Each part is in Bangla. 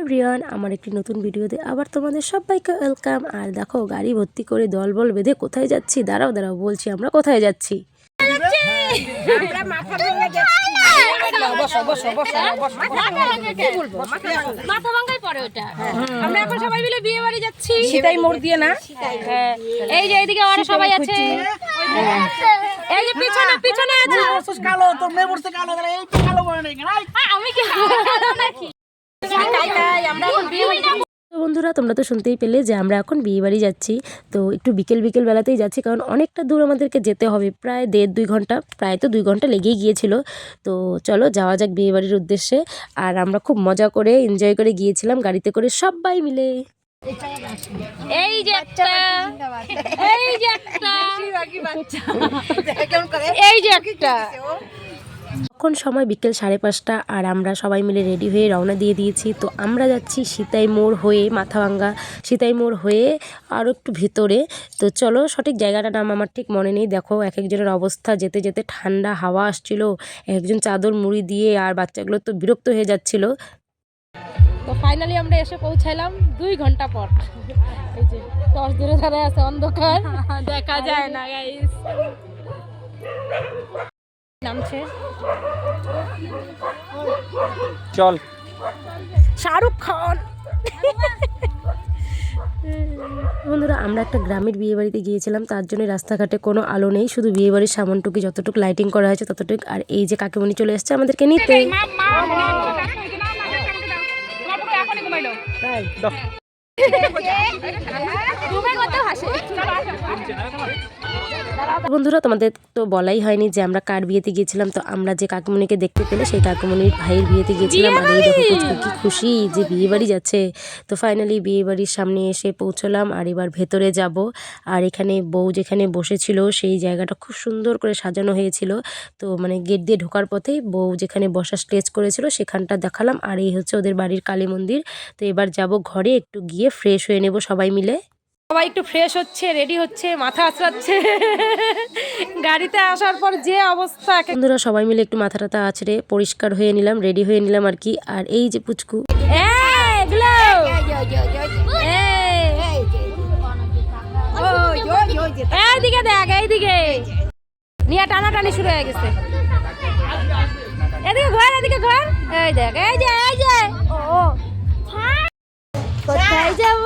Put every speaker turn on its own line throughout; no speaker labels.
এভরিওয়ান, আমার একটি নতুন ভিডিওতে আবার তোমাদের সবাইকে ওয়েলকাম। আর দেখো গাড়ি ভর্তি করে দলবল বেঁধে কোথায় যাচ্ছি, দাঁড়াও দাঁড়াও বলছি আমরা কোথায় যাচ্ছি।
আমরা এখন সবাই মিলে বিয়ে বাড়ি যাচ্ছি সীতাই মোড় দিয়ে না। এই যে এইদিকে ওরা সবাই আছে, এই যে পিছনে পিছনে আছে কালো, তোর মেয়ে পড়ছে কালো, এই কালো বলে নাকি আমি কি আমরা এখন বিয়ে বাড়ি যাব।
তো বন্ধুরা, তোমরা তো শুনতেই পেলে যে আমরা এখন বিয়ে বাড়ি যাচ্ছি। তো একটু বিকেল বিকেল বেলাতেই যাচ্ছি, কারণ অনেকটা দূর আমাদেরকে যেতে হবে, প্রায় 1.5-2 ঘন্টা, প্রায় তো 2 ঘন্টা লেগেই গিয়েছিল। তো চলো যাওয়া যাক বিয়ে বাড়ির উদ্দেশ্যে। আর আমরা খুব মজা করে এনজয় করে গিয়েছিলাম গাড়িতে করে সবাই মিলে।
এই যে একটা, এই যে একটা, এই যে একটা।
এখন সময় বিকেল 5:30 আর আমরা সবাই মিলে রেডি হয়ে রওনা দিয়ে দিয়েছি। তো আমরা যাচ্ছি সীতাই মোড় হয়ে, মাথাভাঙ্গা সীতাই মোড় হয়ে আরও একটু ভিতরে। তো চলো, সঠিক জায়গাটার নাম আমার ঠিক মনে নেই। দেখো এক একজনের অবস্থা, যেতে যেতে ঠান্ডা হাওয়া আসছিল, একজন চাদর মুড়ি দিয়ে, আর বাচ্চাগুলো তো বিরক্ত হয়ে যাচ্ছিল।
তো ফাইনালি আমরা এসে পৌঁছাইলাম 2 ঘন্টা পর। এই যে 10 দূরে ধরে আছে, অন্ধকার দেখা যায় না গাইস। নামছে
চল
শাহরুখ খান।
বন্ধুরা, আমরা একটা গ্রামের বিয়ে বাড়িতে গিয়েছিলাম, তার জন্য রাস্তাঘাটে কোনো আলো নেই, শুধু বিয়ে বাড়ির সামনটুকু যতটুকু লাইটিং করা হয়েছে ততটুকু। আর এই যে কাকিমণি চলে এসছে আমাদেরকে নিতে। বন্ধুরা, তোমাদের তো বলাই হয়নি যে আমরা কার বিয়েতে গিয়েছিলাম। তো আমরা যে কাকিমণিকে দেখতে পেলে সেই কাকিমণির ভাইয়ের বিয়েতে গিয়েছিলাম। আর এই দেখো পুচকু কি খুশি যে বিয়ে বাড়ি যাচ্ছে। তো ফাইনালি বিয়ে বাড়ির সামনে এসে পৌঁছলাম, আর এবার ভেতরে যাব। আর এখানে বউ যেখানে বসেছিল সেই জায়গাটা খুব সুন্দর করে সাজানো হয়েছিল। তো মানে গেট দিয়ে ঢোকার পথেই বউ যেখানে বসা স্টেজ করেছিল সেখানটা দেখালাম। আর এই হচ্ছে ওদের বাড়ির কালী মন্দির। তো এবার যাব ঘরে, একটু গিয়ে ফ্রেশ হয়ে নেব সবাই মিলে।
সবাই একটু ফ্রেশ হচ্ছে, রেডি হচ্ছে, মাথা আঁচড়াচ্ছে। গাড়িতে আসার পর যে অবস্থা।
বন্ধুরা, সবাই মিলে একটু মাথা টাথা আছড়ে পরিষ্কার হয়ে নিলাম, রেডি হয়ে নিলাম আর কি। আর এই যে পুচকু,
এইদিকে দেখ, এইদিকে নিয়ে টানাটানি শুরু হয়ে গেছে। এদিকে ঘর, এদিকে ঘর, এই দেখ, এই যে এই যে ও কোথায় যাব?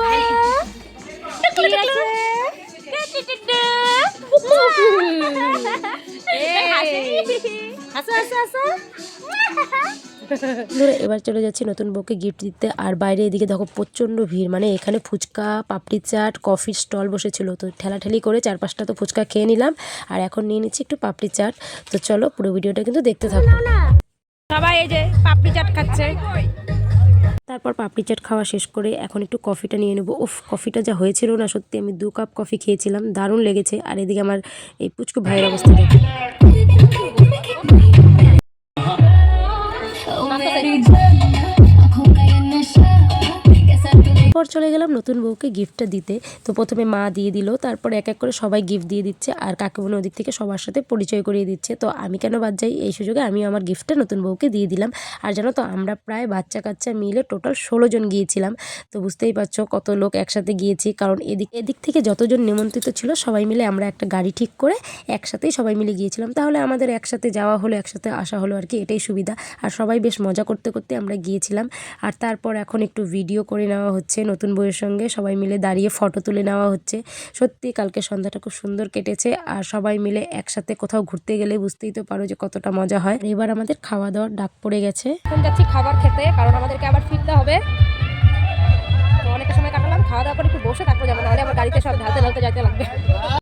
এবার চলে যাচ্ছি নতুন বউকে গিফট দিতে। আর বাইরে এদিকে দেখো প্রচণ্ড ভিড়, মানে এখানে ফুচকা, পাপড়ি চাট, কফির স্টল বসেছিল। তো ঠেলাঠেলি করে 4-5টা তো ফুচকা খেয়ে নিলাম, আর এখন নিয়ে নিচ্ছি একটু পাপড়ি চাট। তো চলো পুরো ভিডিওটা কিন্তু দেখতে থাকো।
সবাই এই যে পাপড়ি চাট খাচ্ছে।
তারপর পাপড়ি চাট খাওয়া শেষ করে এখন একটু কফিটা নিয়ে নেবো। উফ, কফিটা যা হয়েছিল না, সত্যি আমি 2 কাপ কফি খেয়েছিলাম, দারুণ লেগেছে। আর এদিকে আমার এই পুচকু ভাইয়ের অবস্থা দেখো। পর চলে গেলাম নতুন বউকে গিফটটা দিতে। তো প্রথমে মা দিয়ে দিল, তারপর এক এক করে সবাই গিফট দিয়ে দিচ্ছে, আর কাকিমণি ওদিক থেকে সবার সাথে পরিচয় করিয়ে দিচ্ছে। তো আমি কেন বাদ যাই, এই সুযোগে আমি আমার গিফটটা নতুন বউকে দিয়ে দিলাম। আর জানো তো, আমরা প্রায় বাচ্চা কাচ্চা মিলে টোটাল 16 জন গিয়েছিলাম। তো বুঝতেই পারছো কত লোক একসাথে গিয়েছি, কারণ এদিক থেকে যতজন নিমন্ত্রিত ছিল সবাই মিলে আমরা একটা গাড়ি ঠিক করে একসাথেই সবাই মিলে গিয়েছিলাম। তাহলে আমাদের একসাথে যাওয়া হলো, একসাথে আসা হলো আর কি, এটাই সুবিধা। আর সবাই বেশ মজা করতে করতে আমরা গিয়েছিলাম। আর তারপর এখন একটু ভিডিও করে নেওয়া হচ্ছে, নতুন বউয়ের সঙ্গে সবাই মিলে দাঁড়িয়ে ফটো তুলে নেওয়া হচ্ছে। সত্যি কালকে সন্ধ্যাটা খুব সুন্দর কেটেছে। আর সবাই মিলে একসাথে কোথাও ঘুরতে গেলে বুঝতেই তো পারো যে কতটা মজা হয়। এবার আমাদের খাওয়া দাওয়ার ডাক পড়ে গেছে।
এখন যাচ্ছি খাবার খেতে, কারণ আমাদেরকে আবার ফিরতে হবে। তো অনেকটা সময় কাটালাম, খাওয়া দাওয়া করে একটু বসে তারপর যাবো, নাহলে আবার গাড়িতে সব ঢালতে ঢালতে যাইতে লাগবে।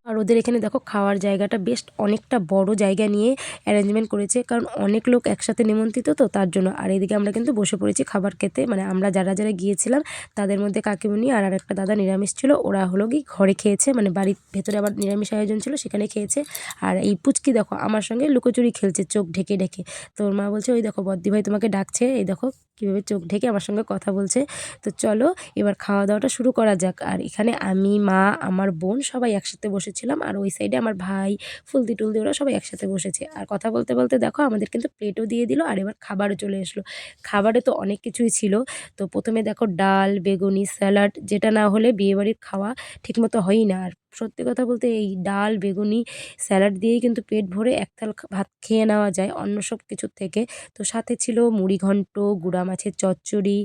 আর ওদের এখানে দেখো খাওয়ার জায়গাটা বেশ অনেকটা বড় জায়গা নিয়ে অ্যারেঞ্জমেন্ট করেছে, কারণ অনেক লোক একসাথে নিমন্ত্রিত তো তার জন্য। আর এদিকে আমরা কিন্তু বসে পড়েছি খাবার খেতে, মানে আমরা যারা যারা গিয়েছিলাম তাদের মধ্যে কাকিমণি আর একটা দাদা নিরামিষ ছিল, ওরা হলো কি ঘরে খেয়েছে, মানে বাড়ির ভেতরে আবার নিরামিষ আয়োজন ছিল সেখানে খেয়েছে। আর এই পুচকি দেখো আমার সঙ্গে লুকোচুরি খেলছে চোখ ঢেকে ঢেকে। তো ওর মা বলছে, ওই দেখো বদ্দি ভাই তোমাকে ডাকছে, এই দেখো কীভাবে চোখ ঢেকে আমার সঙ্গে কথা বলছে। তো চলো এবার খাওয়া দাওয়াটা শুরু করা যাক। আর এখানে আমি, মা, আমার বোন সবাই একসাথে বসেছিলাম। বসেছিলাম, আর ওই সাইডে আমার ভাই, ফুলদি টুলদি ওরা সবাই একসাথে বসেছে। আর কথা বলতে বলতে দেখো আমাদের কিন্তু প্লেটও দিয়ে দিল, আর এবার খাবারও চলে আসলো। খাবারে তো অনেক কিছুই ছিল। তো প্রথমে দেখো ডাল, বেগুনি, স্যালাড, যেটা না হলে বিয়েবাড়ির খাওয়া ঠিকমতো হয়ই না। আর সত্যি কথা বলতে এই ডাল, বেগুনি, স্যালাড দিয়েই কিন্তু পেট ভরে এক থাল ভাত খেয়ে নেওয়া যায় অন্য সব কিছুর থেকে। তো সাথে ছিল মুড়িঘণ্ট, গুঁড়া মাছের চচ্চড়ি,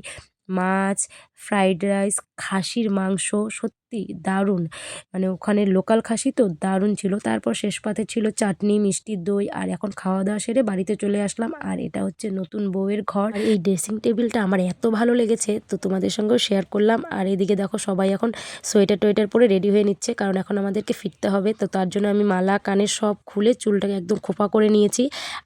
মাছ, ফ্রাইড রাইস, খাসির মাংস, সত্যি দারুণ। মানে ওখানে লোকাল খাসি তো দারুণ ছিল। তারপর শেষ পাতে ছিল চাটনি, মিষ্টি, দই। আর এখন খাওয়া দাওয়া সেরে বাড়িতে চলে আসলাম। আর এটা হচ্ছে নতুন বউয়ের ঘর। আর এই ড্রেসিং টেবিলটা আমার এত ভালো লেগেছে, তো তোমাদের সঙ্গেও শেয়ার করলাম। আর এদিকে দেখো সবাই এখন সোয়েটার টোয়েটার পরে রেডি হয়ে নিচ্ছে, কারণ এখন আমাদেরকে ফিরতে হবে। তো তার জন্য আমি মালা, কানের সব খুলে চুলটাকে একদম খোপা করে নিয়েছি।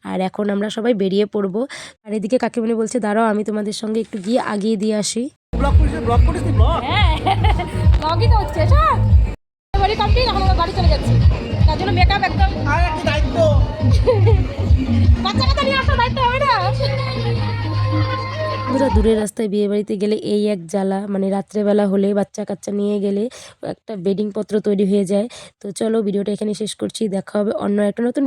আর এখন আমরা সবাই বেরিয়ে পড়বো। আর এদিকে কাকিমণি বলছে দাঁড়াও আমি তোমাদের সঙ্গে একটু গিয়ে আগিয়ে দিয়ে আসি।
হ্যাঁ ব্লগই তো হচ্ছে সব বাড়ি কমপ্লিট, এখন আমরা বাড়ি চলে যাচ্ছি। তার জন্য মেকআপ একদম বাচ্চা কাচ্চা নিয়ে আসার দায়িত্ব হবে না।
বন্ধুরা, দূরের রাস্তায় বিয়ে বাড়িতে গেলে এই এক জ্বালা, মানে রাত্রেবেলা হলে বাচ্চা কাচ্চা নিয়ে গেলে একটা বেডিং পত্র তৈরি হয়ে যায়। তো চলো ভিডিওটা এখানে শেষ করছি, দেখা হবে অন্য একটা নতুন